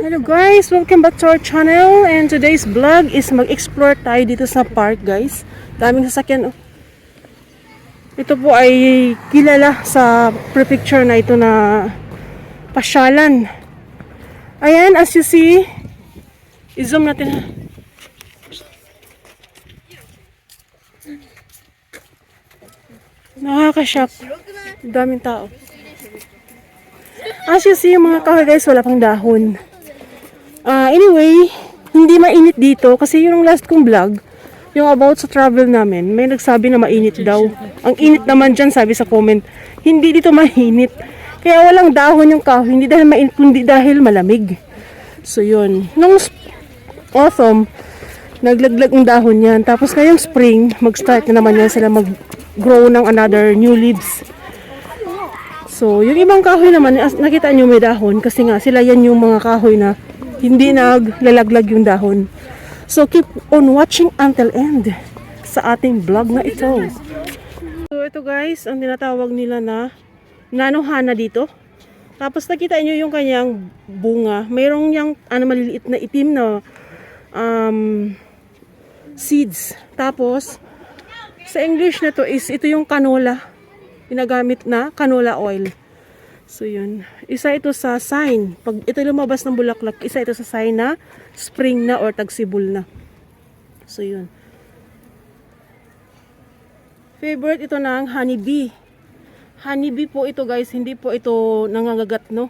Hello guys, welcome back to our channel, and today's vlog is mag-explore tayo dito sa park guys. Daming sasakyan. Ito po ay kilala sa prefecture na ito na pasyalan. Ayan, as you see, i-zoom natin. Nakaka-shock. Daming tao. As you see, yung mga kahoy guys, wala pang dahon. Anyway, hindi mainit dito kasi yung last kong vlog, yung about sa travel namin, may nagsabi na mainit daw. Ang init naman dyan, sabi sa comment, hindi dito mainit. Kaya walang dahon yung kahoy, hindi dahil mainit, kundi dahil malamig. So yun, nung autumn, naglaglag ng dahon yan. Tapos ngayong spring, mag-start na naman yan sila mag-grow ng another new leaves. So, yung ibang kahoy naman, nakita nyo may dahon kasi nga sila yan yung mga kahoy na hindi naglalaglag yung dahon. So, keep on watching until end sa ating vlog na ito. So, ito guys, ang tinatawag nila na nanohana dito. Tapos, nakita nyo yung kanyang bunga. Mayroong yung maliliit na itim na seeds. Tapos, sa English na to is, ito yung canola. Ginagamit na canola oil. So yun, isa ito sa sign, pag ito lumabas ng bulaklak, isa ito sa sign na spring na or tagsibol na. So yun. Favorite ito ng honeybee. Honeybee po ito guys, hindi po ito nangangagat no.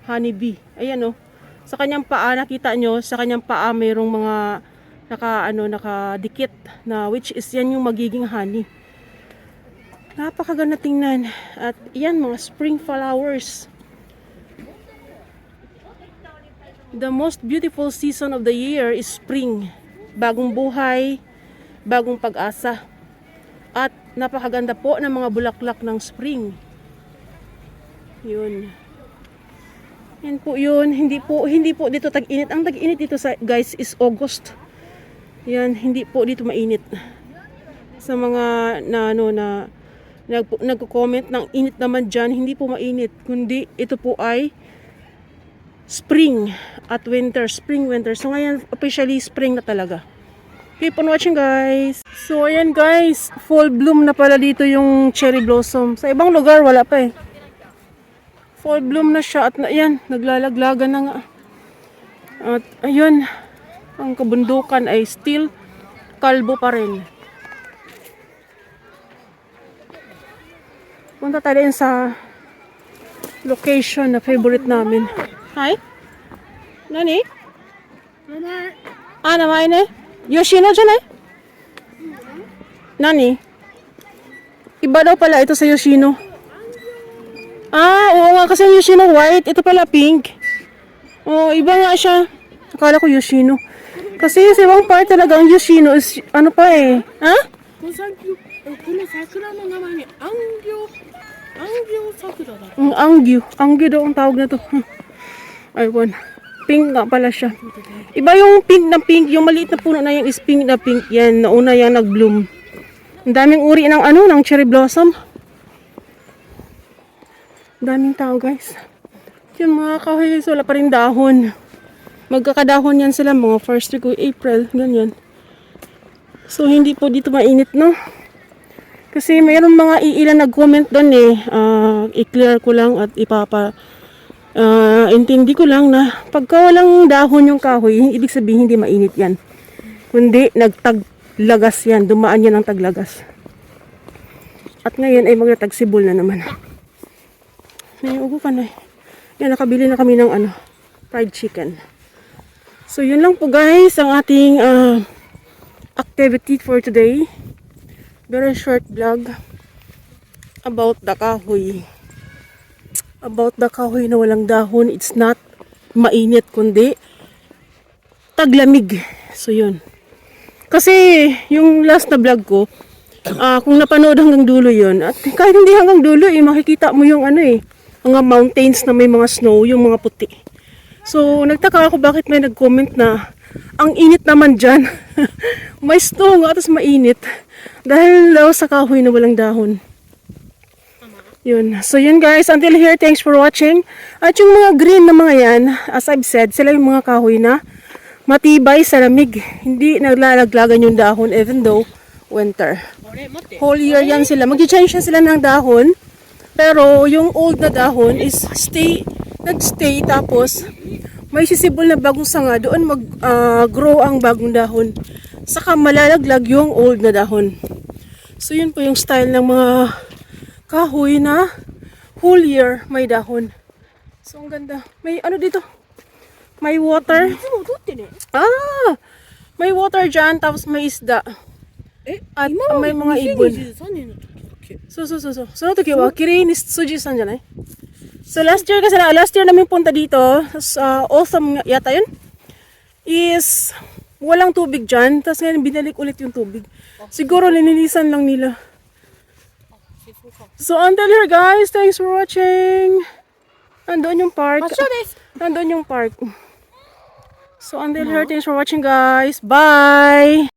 Honeybee. Ayan no. Sa kanyang paa, nakita nyo, sa kanyang paa mayroong mga nakadikit na which is yan yung magiging honey. Napakaganda tingnan. At yan, mga spring flowers. The most beautiful season of the year is spring. Bagong buhay, bagong pag-asa. At napakaganda po ng mga bulaklak ng spring. Yun. Yan po yun. Hindi po dito tag-init. Ang tag-init dito guys is August. Yan, hindi po dito mainit. Sa mga nagko-comment ng init naman dyan, hindi po mainit, kundi ito po ay spring at winter, spring, winter. So ngayon, officially spring na talaga. Keep on watching guys. So ayan guys, full bloom na pala dito yung cherry blossom. Sa ibang lugar, wala pa eh. Full bloom na siya at ayan, naglalaglagan na nga. At ayun, ang kabundukan ay still kalbo pa rin. Punta tayo din sa location na favorite namin. Hi? Nani? Namae ne? Yoshino dyan eh? Nani? Iba daw pala ito sa Yoshino. Oo nga kasi Yoshino white. Ito pala pink. Iba nga siya. Akala ko Yoshino. Kasi sa ibang part talaga ang Yoshino is ano pa eh. Ha? Anggyo daw ang tawag na to. Ayun. Pink nga pala siya. Iba yung pink na pink. Yung maliit na puno na yan is pink na pink. Yan, nauna yan nag-bloom. Ang daming uri ng ng cherry blossom. Daming tao guys. Yung mga kahoy, wala pa rin dahon. Magkakadahon yan sila mga first week of April. Ganyan. So, hindi po dito mainit, no? Kasi mayroon mga iilan nag-comment doon eh. I-clear ko lang at intindi ko lang na pagka walang dahon yung kahoy, ibig sabihin hindi mainit yan. Kundi nagtaglagas yan. Dumaan yan ang taglagas. At ngayon ay magtagsibol na naman. May ugo ka na eh. Yan, nakabili na kami ng fried chicken. So yun lang po guys ang ating activity for today. Very short vlog about the kahoy. About the kahoy na walang dahon. It's not mainit kundi taglamig. So yun. Kasi yung last na vlog ko, kung napanood hanggang dulo yun, at kahit hindi hanggang dulo makikita mo yung mga mountains na may mga snow, yung mga puti. So nagtaka ako bakit may nag-comment na ang init naman dyan. May snow nga, tapos mainit. Dahil daw sa kahoy na walang dahon. Yun. So yun guys, until here, thanks for watching. At yung mga green na mga yan, as I've said, sila yung mga kahoy na matibay sa lamig. Hindi naglalaglagan yung dahon even though winter. Whole year yan sila. Mag-change na sila ng dahon. Pero yung old na dahon is nagstay tapos may sisibol na bagong sanga. Doon mag-grow ang bagong dahon. Saka malalaglag yung old na dahon. So yun po yung style ng mga kahoy na whole year may dahon. So ang ganda. May ano dito? May water. May water dyan tapos may isda. At may mga ibon. So no toki wa kirei ni tsuji-san janai? So last year namin punta dito sa autumn yata yun. Is walang tubig dyan. Tapos ngayon binalik ulit yung tubig. Siguro lininisan lang nila. So until here guys, thanks for watching. Nandun yung park. Nandun yung park. So until here, thanks for watching guys. Bye!